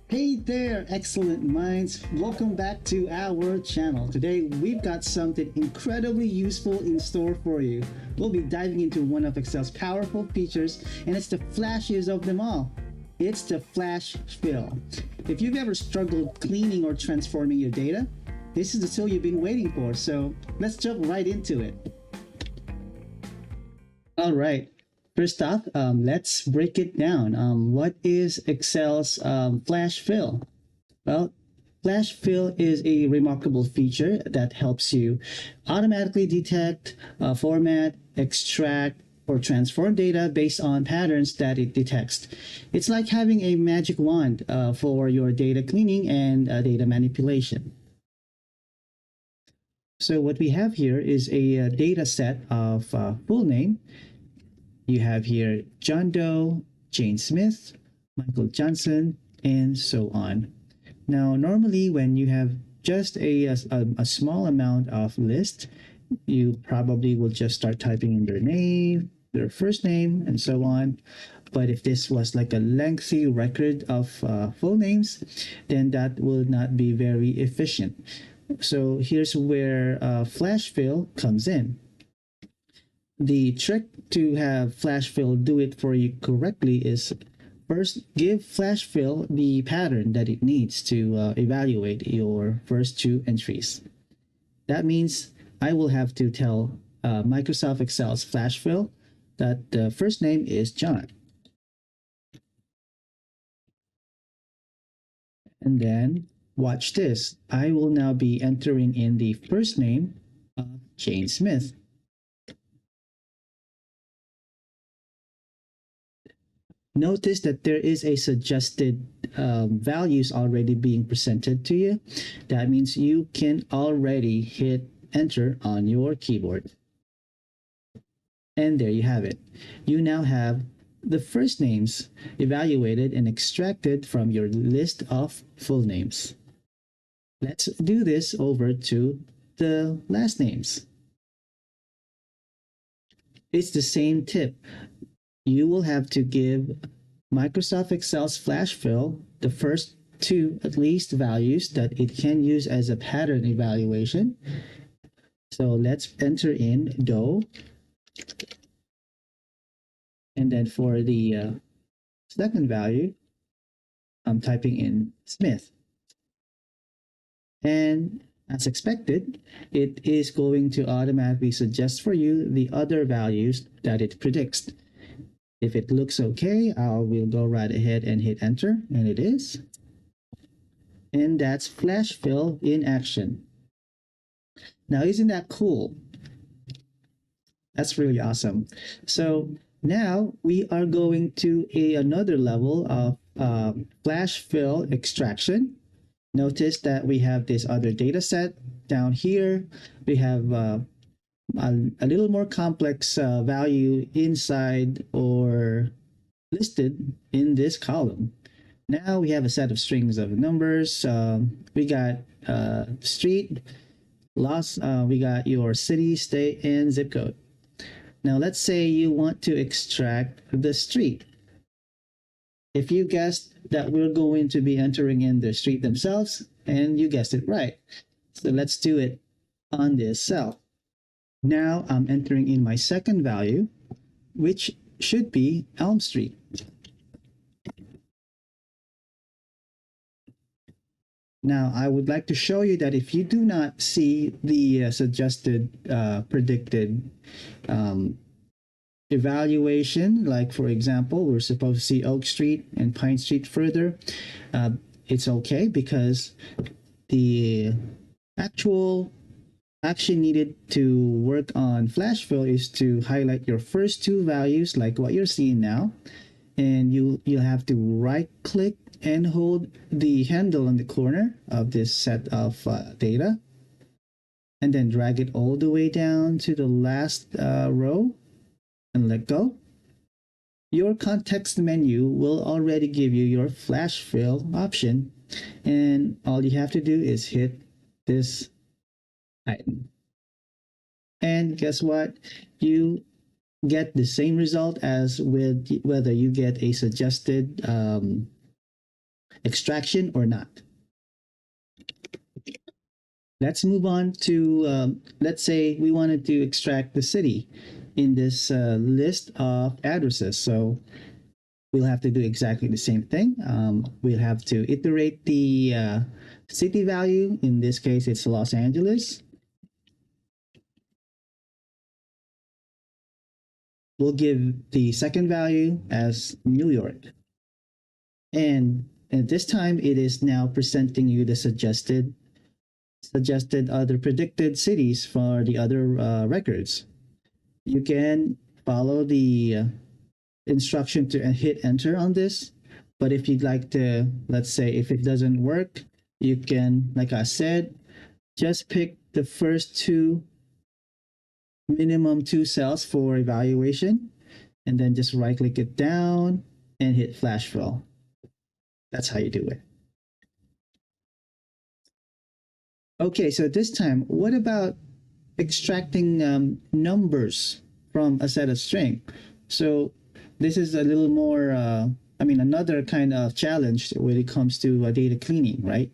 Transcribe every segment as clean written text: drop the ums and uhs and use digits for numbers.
Hey there, excellent minds. Welcome back to our channel. Today, we've got something incredibly useful in store for you. We'll be diving into one of Excel's powerful features, and it's the flashiest of them all. It's the Flash Fill. If you've ever struggled cleaning or transforming your data, this is the tool you've been waiting for, so let's jump right into it. All right. First off, let's break it down. What is Excel's Flash Fill? Well, Flash Fill is a remarkable feature that helps you automatically detect, format, extract, or transform data based on patterns that it detects. It's like having a magic wand for your data cleaning and data manipulation. So what we have here is a data set of full name. You have here John Doe, Jane Smith, Michael Johnson, and so on. Now, normally when you have just a small amount of list, you probably will just start typing in their name, their first name, and so on. But if this was like a lengthy record of full names, then that will not be very efficient. So here's where flash fill comes in. The trick to have flash fill do it for you correctly is first give flash fill the pattern that it needs to evaluate your first two entries. That means I will have to tell Microsoft Excel's flash fill that the first name is John. And then watch this. I will now be entering in the first name of Jane Smith. Notice that there is a suggested values already being presented to you. That means you can already hit enter on your keyboard. And there you have it. You now have the first names evaluated and extracted from your list of full names. Let's do this over to the last names. It's the same tip. You will have to give Microsoft Excel's flash fill the first two at least values that it can use as a pattern evaluation. So let's enter in Doe. And then for the second value, I'm typing in Smith. And as expected, it is going to automatically suggest for you the other values that it predicts. If it looks okay, I will go right ahead and hit enter, and it is. And that's flash fill in action. Now, isn't that cool? That's really awesome. So now we are going to another level of flash fill extraction. Notice that we have this other data set down here. We have a little more complex value inside or listed in this column. Now we have a set of strings of numbers. We got street, loss, we got your city, state, and zip code. Now let's say you want to extract the street. If you guessed that we're going to be entering in the street themselves, and you guessed it right. So let's do it on this cell. Now I'm entering in my second value, which should be Elm Street. Now, I would like to show you that if you do not see the suggested predicted evaluation, like for example, we're supposed to see Oak Street and Pine Street further, it's okay because the actual action needed to work on flash fill is to highlight your first two values like what you're seeing now, and you'll have to right click and hold the handle on the corner of this set of data, and then drag it all the way down to the last row and let go. Your context menu will already give you your flash fill option, and all you have to do is hit this item. And guess what? You get the same result as with whether you get a suggested extraction or not. Let's move on to, let's say we wanted to extract the city in this list of addresses. So we'll have to do exactly the same thing. We'll have to iterate the city value. In this case, it's Los Angeles. We'll give the second value as New York. And at this time, it is now presenting you the suggested other predicted cities for the other records. You can follow the instruction to hit enter on this, but if you'd like to, let's say if it doesn't work, you can, like I said, just pick the first minimum two cells for evaluation, and then just right click it down and hit flash fill. That's how you do it. Okay, so this time, what about extracting numbers from a set of string? So this is a little more, another kind of challenge when it comes to data cleaning, right?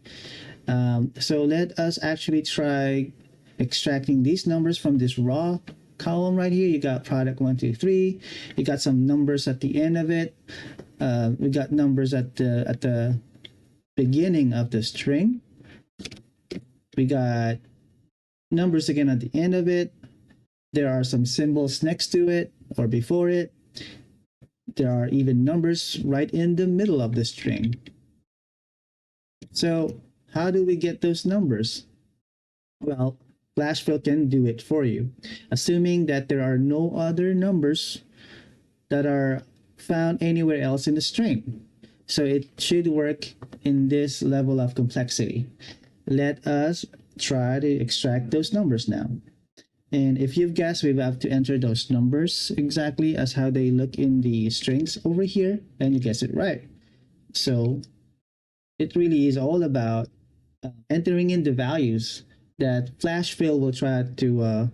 So let us actually try extracting these numbers from this raw column right here. You got product 1, 2, 3. You got some numbers at the end of it. We got numbers at the beginning of the string. We got numbers again at the end of it. There are some symbols next to it or before it. There are even numbers right in the middle of the string. So how do we get those numbers? Well, FlashFill can do it for you, assuming that there are no other numbers that are found anywhere else in the string. So it should work in this level of complexity. Let us try to extract those numbers now. And if you've guessed, we have to enter those numbers exactly as how they look in the strings over here, and you guess it right. So it really is all about entering in the values that FlashFill will try to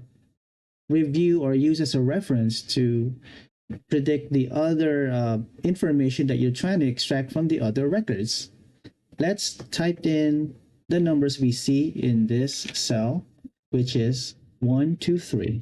review or use as a reference to predict the other information that you're trying to extract from the other records. Let's type in the numbers we see in this cell, which is 1, 2, 3.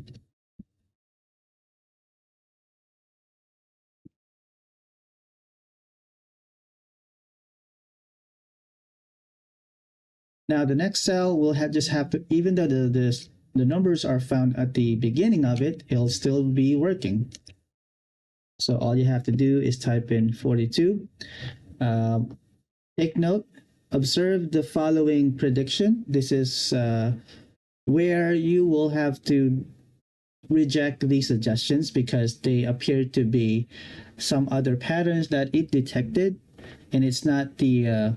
Now the next cell will just have to, even though the numbers are found at the beginning of it, it'll still be working. So all you have to do is type in 42. Take note, observe the following prediction. This is where you will have to reject these suggestions because they appear to be some other patterns that it detected, and it's not the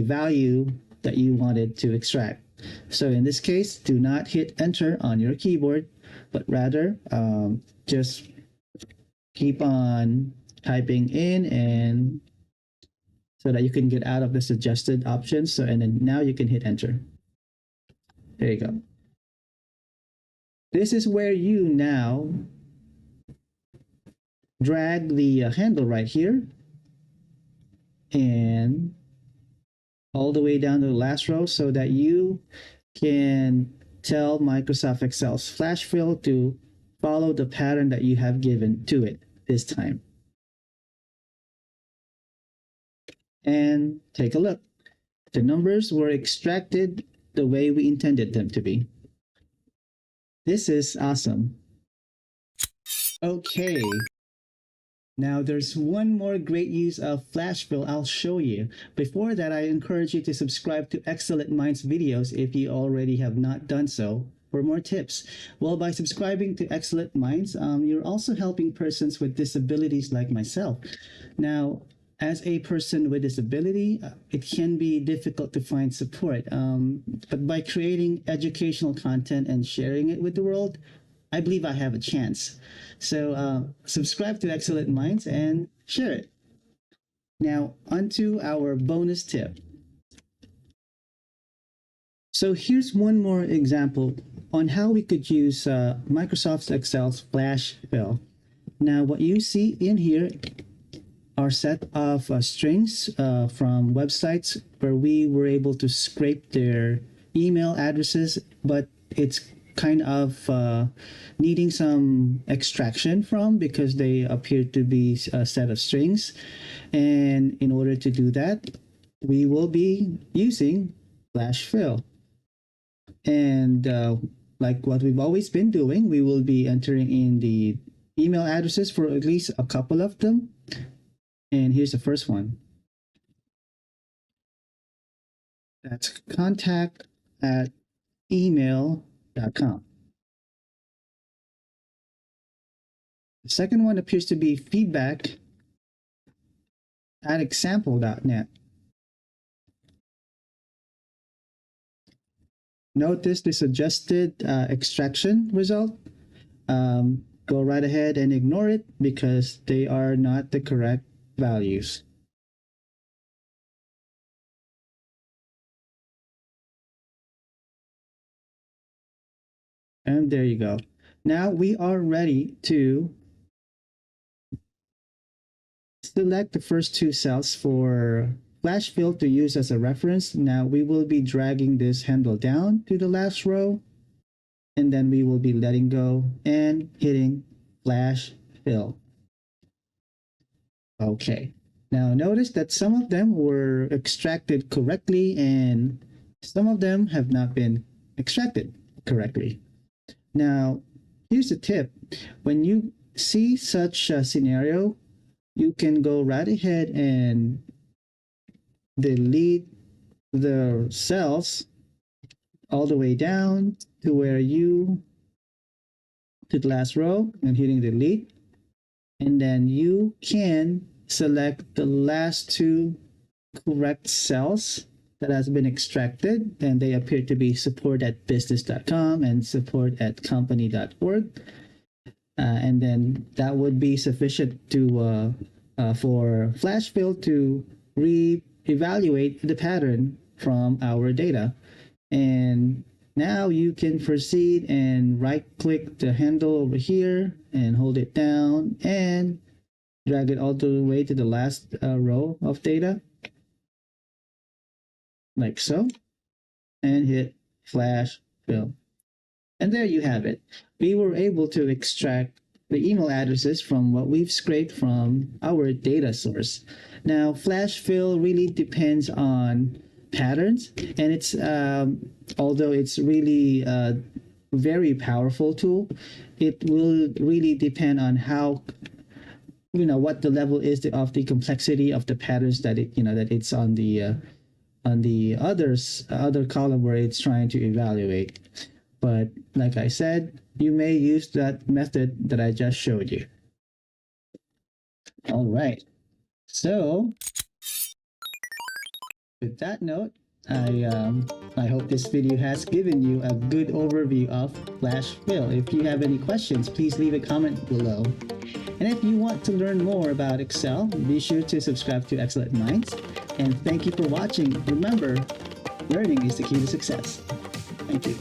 value that you wanted to extract. So in this case, do not hit enter on your keyboard, but rather just keep on typing in, and so that you can get out of the suggested options. So, and then now you can hit enter. There you go. This is where you now drag the handle right here and all the way down to the last row so that you can tell Microsoft Excel's FlashFill to follow the pattern that you have given to it this time. And take a look. The numbers were extracted the way we intended them to be. This is awesome. Okay. Now there's one more great use of FlashFill I'll show you. Before that, I encourage you to subscribe to Excellent Minds videos if you already have not done so for more tips. Well, by subscribing to Excellent Minds, you're also helping persons with disabilities like myself. Now, as a person with disability, it can be difficult to find support. But by creating educational content and sharing it with the world, I believe I have a chance. So subscribe to Excellent Minds and share it. Now, onto our bonus tip. So here's one more example on how we could use Microsoft Excel's FlashFill. Now, what you see in here our set of strings from websites where we were able to scrape their email addresses, but it's kind of needing some extraction from because they appear to be a set of strings. And in order to do that, we will be using flash fill. And like what we've always been doing, we will be entering in the email addresses for at least a couple of them. And here's the first one. That's contact@email.com. The second one appears to be feedback@example.net. Notice the suggested extraction result. Go right ahead and ignore it because they are not the correct values. And there you go. Now we are ready to select the first two cells for flash fill to use as a reference. Now we will be dragging this handle down to the last row, and then we will be letting go and hitting flash fill. Okay, now notice that some of them were extracted correctly and some of them have not been extracted correctly. Now, here's a tip. When you see such a scenario, you can go right ahead and delete the cells all the way down to where to the last row and hitting delete. And then you can select the last two correct cells that has been extracted, and they appear to be support@business.com and support@company.org. And then that would be sufficient to for flash fill to re-evaluate the pattern from our data. And now you can proceed and right-click the handle over here and hold it down and drag it all the way to the last row of data, like so, and hit flash fill. And there you have it. We were able to extract the email addresses from what we've scraped from our data source. Now, flash fill really depends on patterns, and it's although it's really a very powerful tool, it will really depend on how, what the level is of the complexity of the patterns that it's on the other column where it's trying to evaluate. But like I said, you may use that method that I just showed you. All right. So with that note, I hope this video has given you a good overview of flash fill. If you have any questions, please leave a comment below. And if you want to learn more about Excel, be sure to subscribe to Excellent Minds. And thank you for watching. Remember, learning is the key to success. Thank you.